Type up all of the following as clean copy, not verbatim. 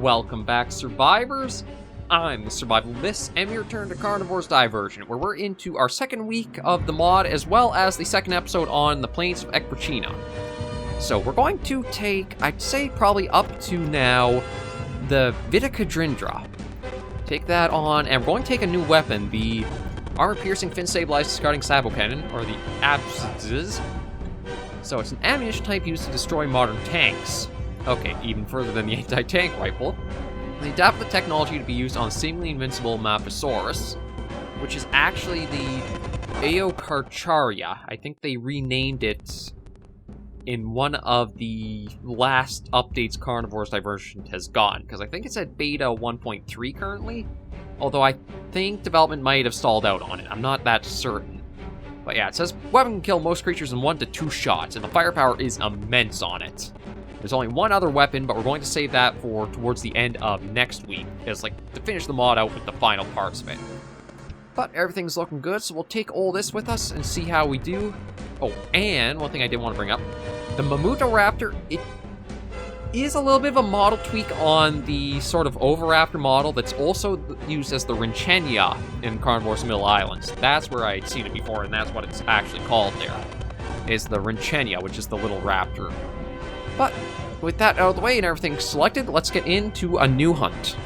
Welcome back, survivors! I'm the SurvivalVis, and we return to Carnivores Divergent, where we're into our second week of the mod, as well as the second episode on the plains of Expansive. So we're going to take, I'd say probably up to now, the Vitakridrinda. Take that on, and we're going to take a new weapon, the armor-piercing, fin-stabilized discarding sabot cannon, or the Avalanche. So it's an ammunition type used to destroy modern tanks. Okay, even further than the anti-tank rifle. They adapt the technology to be used on the seemingly invincible Maumutoraptor, which is actually the Aokarcharia. I think they renamed it in one of the last updates Carnivores Divergent has gotten, because I think it's at beta 1.3 currently, although I think development might have stalled out on it. I'm not that certain. But yeah, it says weapon can kill most creatures in 1 to 2 shots, and the firepower is immense on it. There's only one other weapon, but we're going to save that for towards the end of next week, because, to finish the mod out with the final parts of it. But everything's looking good, so we'll take all this with us and see how we do. Oh, and one thing I did want to bring up, the Maumutoraptor, it is a little bit of a model tweak on the sort of Oviraptor model that's also used as the Rinchenia in Carnivores Middle Islands. That's where I'd seen it before, and that's what it's actually called there, is the Rinchenia, which is the little raptor. But with that out of the way and everything selected, let's get into a new hunt.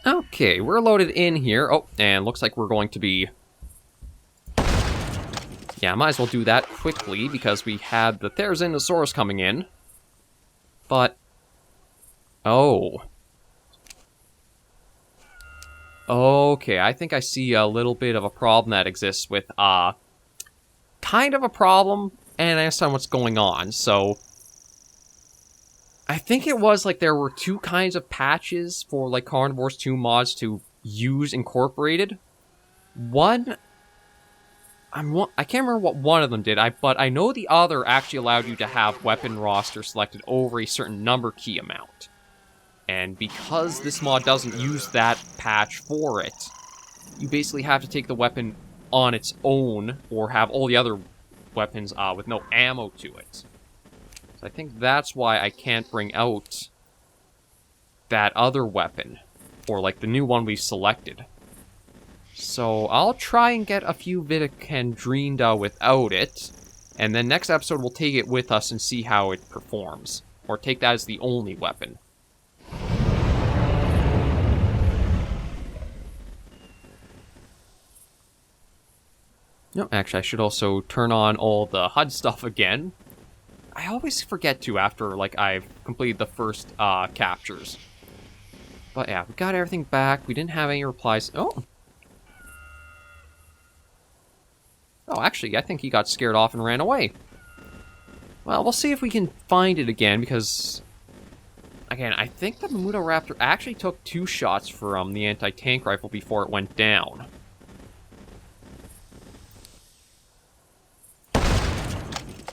Okay, we're loaded in here. Oh, and looks like we're going to be... Yeah, might as well do that quickly because we had the theHunter coming in. But... Oh. Okay, I think I see a little bit of a problem that exists with, kind of a problem, and I understand what's going on, so... I think it was, there were two kinds of patches for, Carnivores 2 mods to use incorporated. One, I can't remember what one of them did, but I know the other actually allowed you to have weapon roster selected over a certain number key amount. And because this mod doesn't use that patch for it, you basically have to take the weapon on its own, or have all the other weapons with no ammo to it. So I think that's why I can't bring out that other weapon, or the new one we selected. So I'll try and get a few Vitakridrinda without it, and then next episode we'll take it with us and see how it performs, or take that as the only weapon. No, actually I should also turn on all the HUD stuff again. I always forget to after, I've completed the first, captures. But yeah, we got everything back. We didn't have any replies. Oh! Oh, actually, I think he got scared off and ran away. Well, we'll see if we can find it again, because... Again, I think the Maumutoraptor actually took 2 shots from the anti-tank rifle before it went down.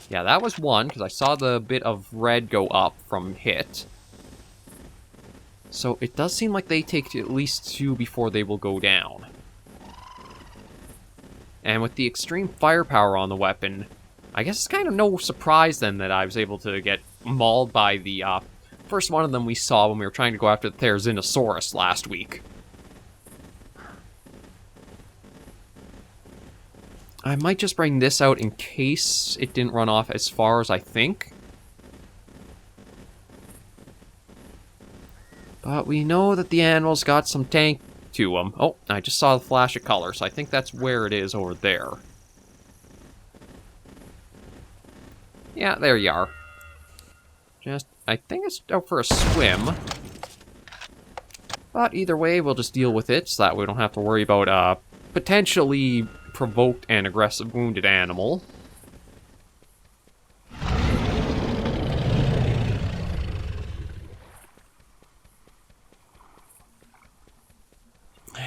Yeah, that was one, because I saw the bit of red go up from hit. So it does seem like they take at least 2 before they will go down. And with the extreme firepower on the weapon, I guess it's kind of no surprise then that I was able to get mauled by the first one of them we saw when we were trying to go after the theHunter last week. I might just bring this out in case it didn't run off as far as I think. But we know that the animal's got some tank to them. Oh, I just saw the flash of color, so I think that's where it is over there. Yeah, there you are. I think it's out for a swim. But either way, we'll just deal with it so that we don't have to worry about, potentially provoked and aggressive wounded animal.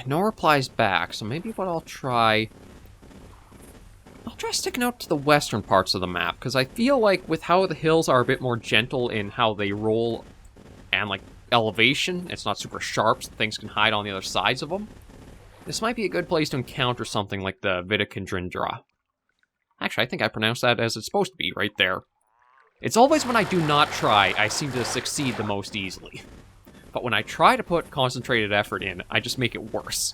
No replies back, so maybe what I'll try sticking out to the western parts of the map, because I feel like with how the hills are a bit more gentle in how they roll and elevation, it's not super sharp, so things can hide on the other sides of them. This might be a good place to encounter something like the Vitakridrinda. Actually, I think I pronounced that as it's supposed to be, right there. It's always when I do not try, I seem to succeed the most easily. But when I try to put concentrated effort in, I just make it worse.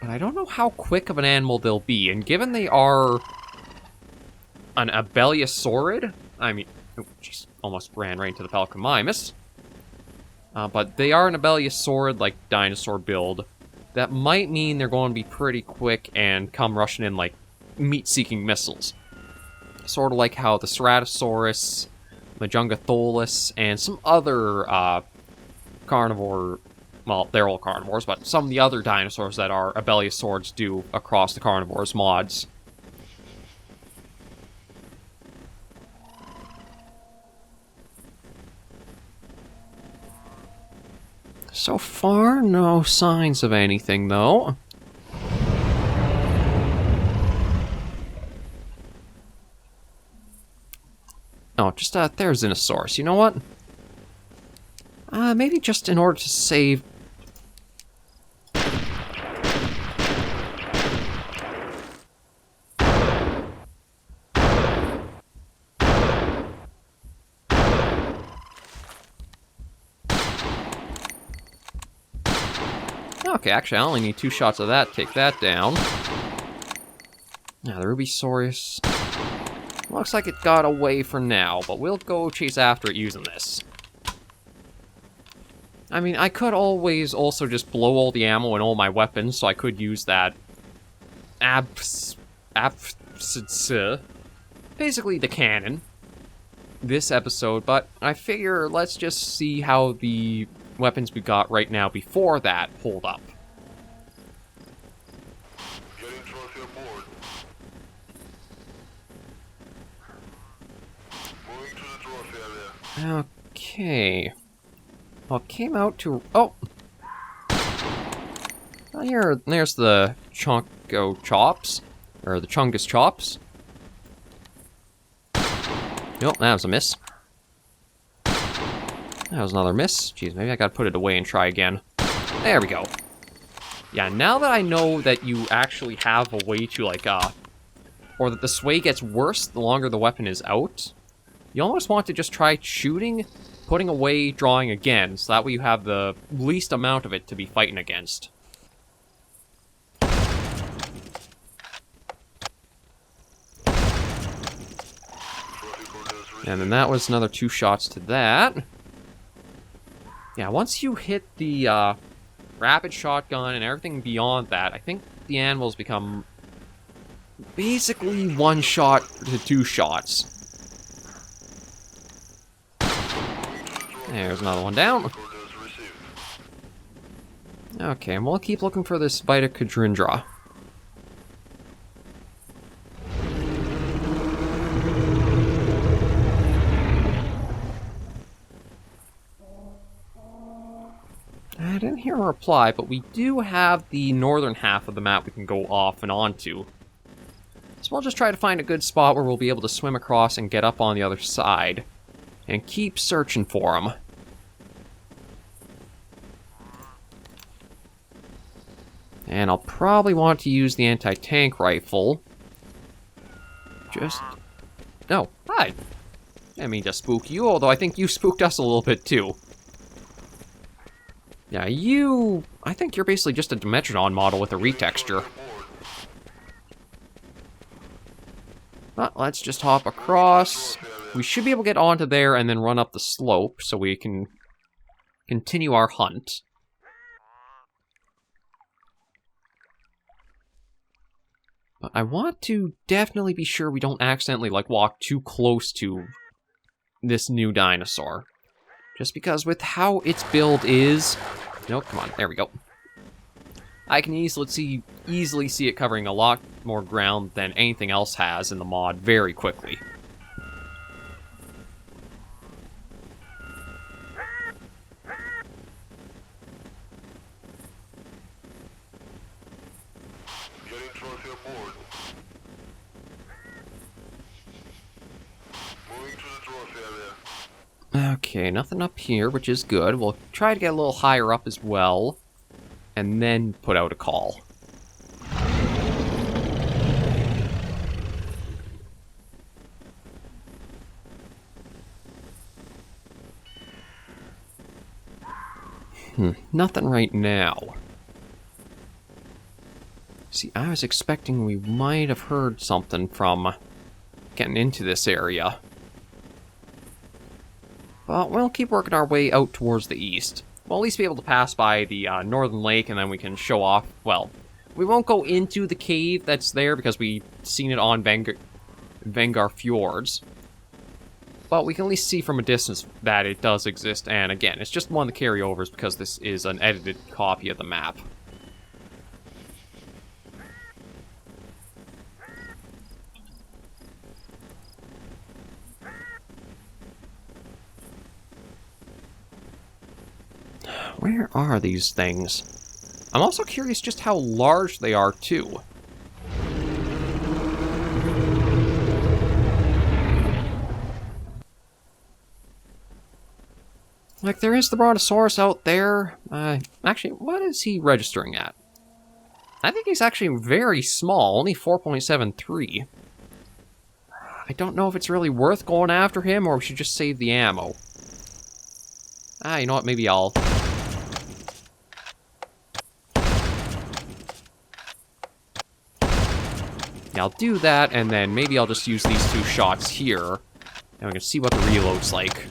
But I don't know how quick of an animal they'll be, and given they are an abeliosaurid, I mean, oh, jeez, almost ran right into the Pelicomimus. But they are an abeliosaurid, like, dinosaur build. That might mean they're going to be pretty quick and come rushing in like meat-seeking missiles. Sort of like how the Ceratosaurus, Majungatholus, and some other carnivore... Well, they're all carnivores, but some of the other dinosaurs that are abeliosaurids do across the Carnivores mods. So far, no signs of anything, though. Oh, just a Therizinosaurus. You know what? Maybe just in order to save... Okay, actually, I only need 2 shots of that to take that down. Now, the Rubysaurus... Looks like it got away for now, but we'll go chase after it using this. I mean, I could always also just blow all the ammo and all my weapons, so I could use that... basically the cannon. This episode, but I figure let's just see how the weapons we got right now before that hold up. Okay. Well, it came out to... Oh! There's the Chonko Chops. Or the Chungus Chops. Nope, that was a miss. That was another miss. Jeez, maybe I gotta put it away and try again. There we go. Yeah, now that I know that you actually have a way to, like, or that the sway gets worse the longer the weapon is out, you almost want to just try shooting, putting away, drawing again, so that way you have the least amount of it to be fighting against. And then that was another 2 shots to that. Yeah, once you hit the rapid shotgun and everything beyond that, I think the animals become basically 1 shot to 2 shots. There's another one down. Okay, and we'll keep looking for this Vitakridrinda. I didn't hear a reply, but we do have the northern half of the map we can go off and onto. So we'll just try to find a good spot where we'll be able to swim across and get up on the other side. And keep searching for them. And I'll probably want to use the anti-tank rifle. Just... Oh, hi! I didn't mean to spook you, although I think you spooked us a little bit too. Yeah, I think you're basically just a Dimetrodon model with a retexture. But let's just hop across. We should be able to get onto there and then run up the slope so we can continue our hunt. But I want to definitely be sure we don't accidentally, like, walk too close to this new dinosaur. Just because with how its build is... Nope, come on, there we go. I can easily see it covering a lot more ground than anything else has in the mod very quickly. Okay, nothing up here, which is good. We'll try to get a little higher up as well, and then put out a call. Nothing right now. See, I was expecting we might have heard something from getting into this area. But we'll keep working our way out towards the east. We'll at least be able to pass by the northern lake, and then we can show off. Well, we won't go into the cave that's there because we've seen it on Vangar Fjords. But we can at least see from a distance that it does exist, and again, it's just one of the carryovers because this is an edited copy of the map. Where are these things? I'm also curious just how large they are, too. Like, there is the Brontosaurus out there. Actually, what is he registering at? I think he's actually very small, only 4.73. I don't know if it's really worth going after him, or we should just save the ammo. You know what, maybe I'll... Yeah, I'll do that, and then maybe I'll just use these 2 shots here, and we can see what the reload's like.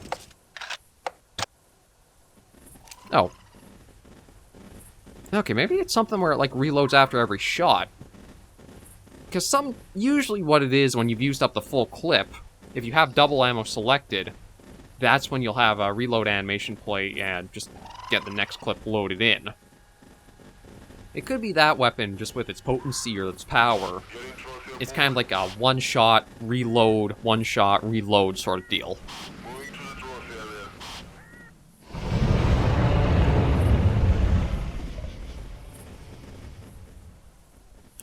Oh. Okay, maybe it's something where it, like, reloads after every shot. Because usually what it is when you've used up the full clip, if you have double ammo selected, that's when you'll have a reload animation play and just get the next clip loaded in. It could be that weapon, just with its potency or its power. It's kind of like a one-shot, reload, one-shot, reload sort of deal.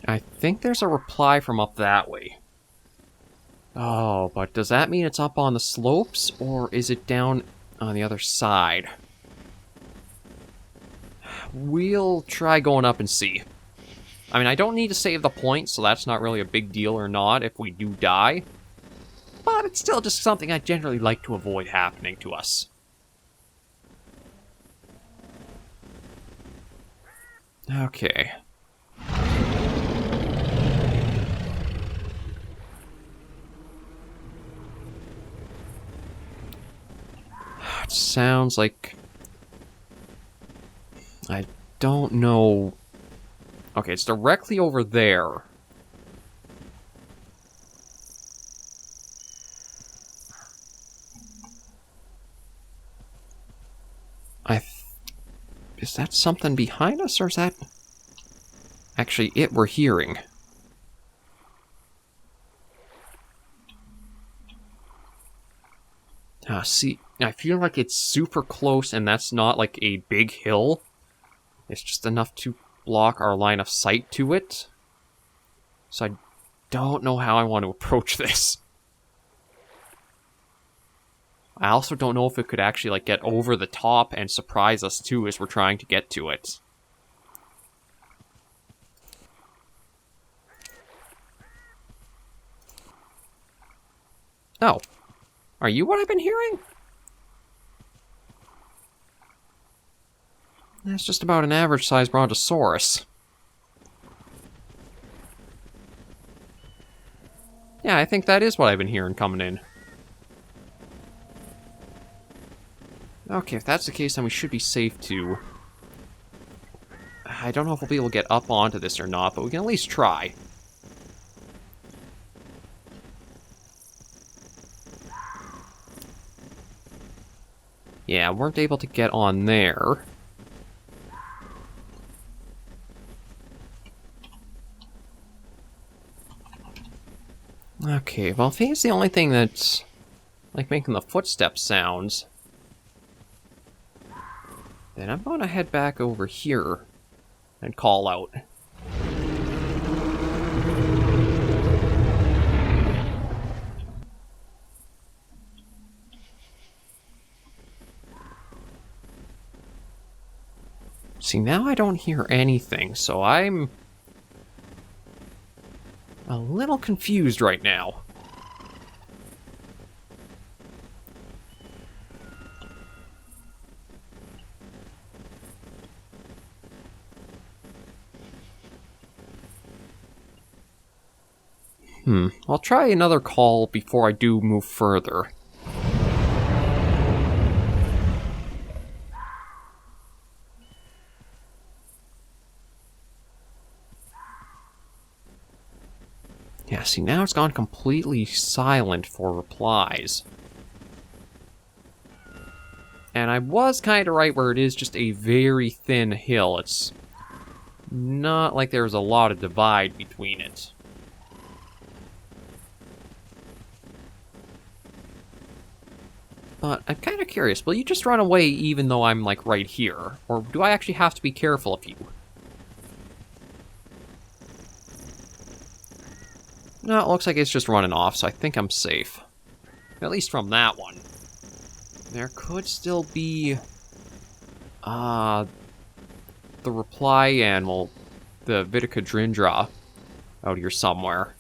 I think there's a reply from up that way. Oh, but does that mean it's up on the slopes, or is it down on the other side? We'll try going up and see. I mean, I don't need to save the point, so that's not really a big deal or not if we do die. But it's still just something I generally like to avoid happening to us. Okay. It sounds like... I don't know... Okay, it's directly over there. Is that something behind us, or is that... actually it we're hearing? See, I feel like it's super close, and that's not like a big hill. It's just enough to block our line of sight to it. So I don't know how I want to approach this. I also don't know if it could actually like get over the top and surprise us too as we're trying to get to it. Oh. Are you what I've been hearing? That's just about an average-sized Brontosaurus. Yeah, I think that is what I've been hearing coming in. Okay, if that's the case, then we should be safe too. I don't know if we'll be able to get up onto this or not, but we can at least try. Yeah, weren't able to get on there. Okay, well, if he's the only thing that's, like, making the footstep sounds, then I'm gonna head back over here and call out. See, now I don't hear anything, so I'm a little confused right now. I'll try another call before I do move further. Yeah, see, now it's gone completely silent for replies. And I was kind of right where it is just a very thin hill. It's not like there's a lot of divide between it. But I'm kind of curious, will you just run away even though I'm, like, right here? Or do I actually have to be careful of you? No, it looks like it's just running off, so I think I'm safe. At least from that one. There could still be... the reply animal, the Vitakridrinda, out here somewhere.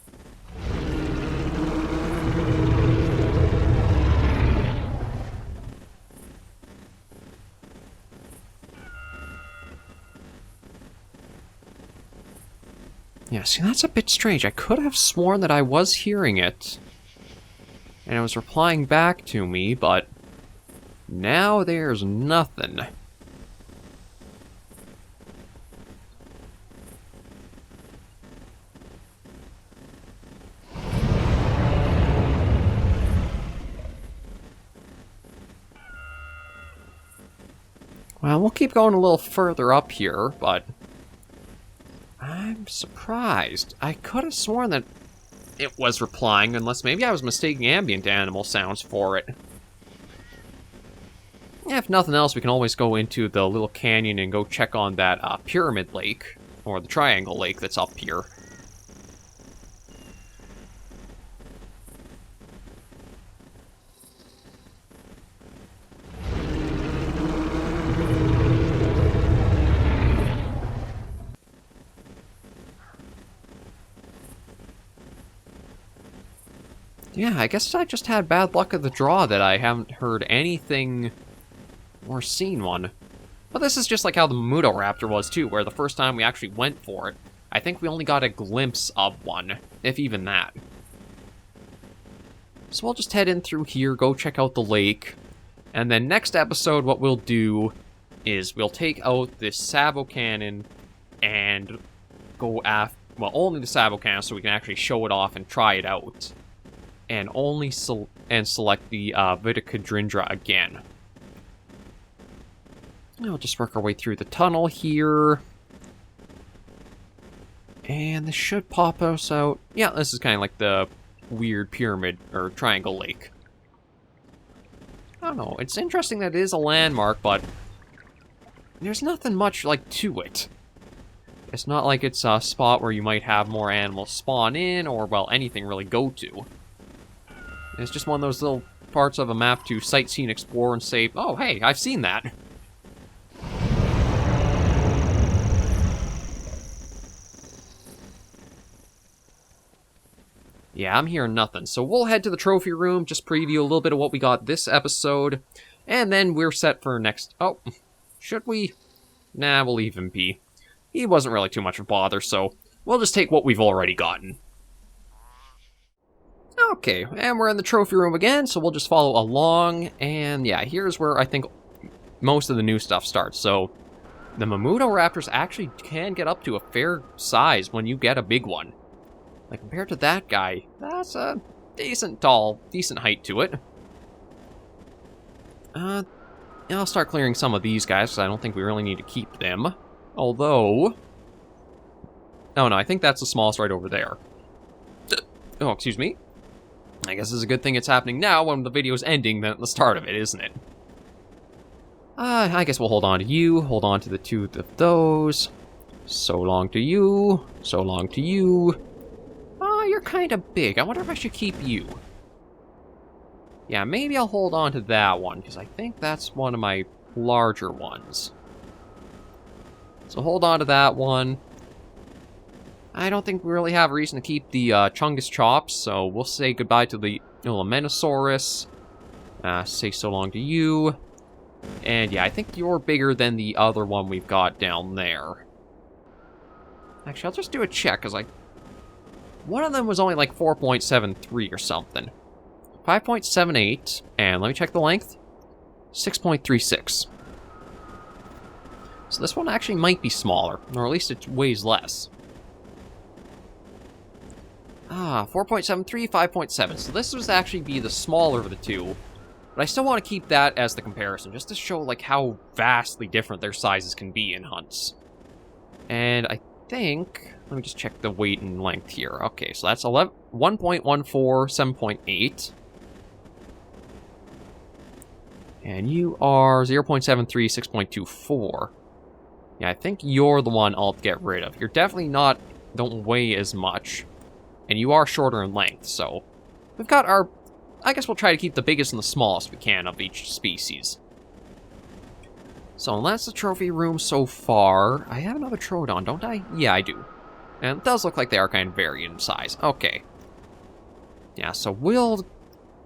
Yeah, see, that's a bit strange. I could have sworn that I was hearing it. And it was replying back to me, but... now there's nothing. Well, we'll keep going a little further up here, but... I'm surprised. I could have sworn that it was replying, unless maybe I was mistaking ambient animal sounds for it. If nothing else, we can always go into the little canyon and go check on that pyramid lake, or the triangle lake that's up here. Yeah, I guess I just had bad luck of the draw that I haven't heard anything or seen one. But this is just like how the Maumutoraptor was too, where the first time we actually went for it, I think we only got a glimpse of one, if even that. So we'll just head in through here, go check out the lake, and then next episode what we'll do is we'll take out this Sabo cannon and go after, well, only the Sabo cannon so we can actually show it off and try it out. And only select the Vitakridrinda again. We'll just work our way through the tunnel here. And this should pop us out. Yeah, this is kind of like the weird pyramid, or triangle lake. I don't know, it's interesting that it is a landmark, but there's nothing much, like, to it. It's not like it's a spot where you might have more animals spawn in, or, well, anything really go to. It's just one of those little parts of a map to sightsee and explore and say, oh, hey, I've seen that. Yeah, I'm hearing nothing. So we'll head to the trophy room, just preview a little bit of what we got this episode, and then we're set for next... Oh, should we? Nah, we'll leave him be. He wasn't really too much of a bother, so we'll just take what we've already gotten. Okay, and we're in the trophy room again, so we'll just follow along, and yeah, here's where I think most of the new stuff starts. So, the Maumutoraptors actually can get up to a fair size when you get a big one. Like, compared to that guy, that's a decent height to it. I'll start clearing some of these guys, because I don't think we really need to keep them. Although... oh no, I think that's the smallest right over there. Oh, excuse me. I guess it's a good thing it's happening now when the video's ending than at the start of it, isn't it? I guess we'll hold on to you, hold on to the two of those. So long to you, so long to you. Oh, you're kind of big. I wonder if I should keep you. Yeah, maybe I'll hold on to that one, because I think that's one of my larger ones. So hold on to that one. I don't think we really have a reason to keep the Chungus Chops, so we'll say goodbye to the Elementasaurus. Say so long to you. And yeah, I think you're bigger than the other one we've got down there. Actually, I'll just do a check, because I one of them was only like 4.73 or something. 5.78, and let me check the length. 6.36. So this one actually might be smaller, or at least it weighs less. 4.73, 5.7. So this would actually be the smaller of the two. But I still want to keep that as the comparison, just to show like how vastly different their sizes can be in hunts. And I think, let me just check the weight and length here. Okay, so that's 1.14, 7.8. And you are 0.73, 6.24. Yeah, I think you're the one I'll get rid of. You're definitely don't weigh as much. And you are shorter in length, so we've got our... I guess we'll try to keep the biggest and the smallest we can of each species. So that's the trophy room so far. I have another Troodon, don't I? Yeah, I do. And it does look like they are kind of varied in size. Okay. Yeah, so we'll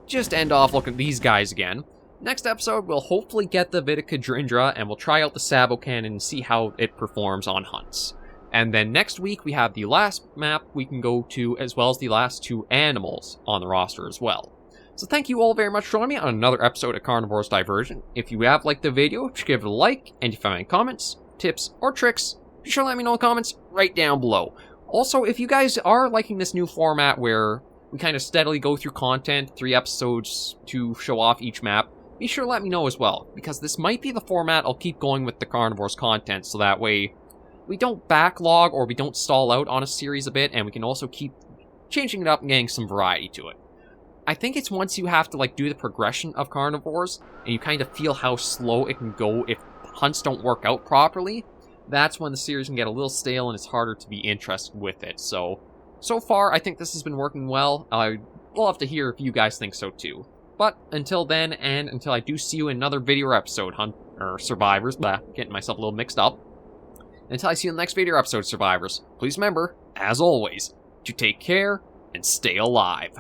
just end off looking at these guys again. Next episode, we'll hopefully get the Vitakridrinda, and we'll try out the Sabo Cannon and see how it performs on hunts. And then next week, we have the last map we can go to, as well as the last two animals on the roster as well. So thank you all very much for joining me on another episode of Carnivores Divergent. If you have liked the video, just give it a like, and if you have any comments, tips, or tricks, be sure to let me know in the comments right down below. Also, if you guys are liking this new format where we kind of steadily go through content, 3 episodes to show off each map, be sure to let me know as well, because this might be the format I'll keep going with the Carnivores content, so that way we don't backlog or we don't stall out on a series a bit, and we can also keep changing it up and getting some variety to it. I think it's once you have to like do the progression of Carnivores, and you kind of feel how slow it can go if hunts don't work out properly, that's when the series can get a little stale and it's harder to be interested with it. So far, I think this has been working well. I'd love to hear if you guys think so too. But until then, and until I do see you in another video or episode, Survivors, getting myself a little mixed up. Until I see you in the next video or episode, Survivors, please remember, as always, to take care and stay alive.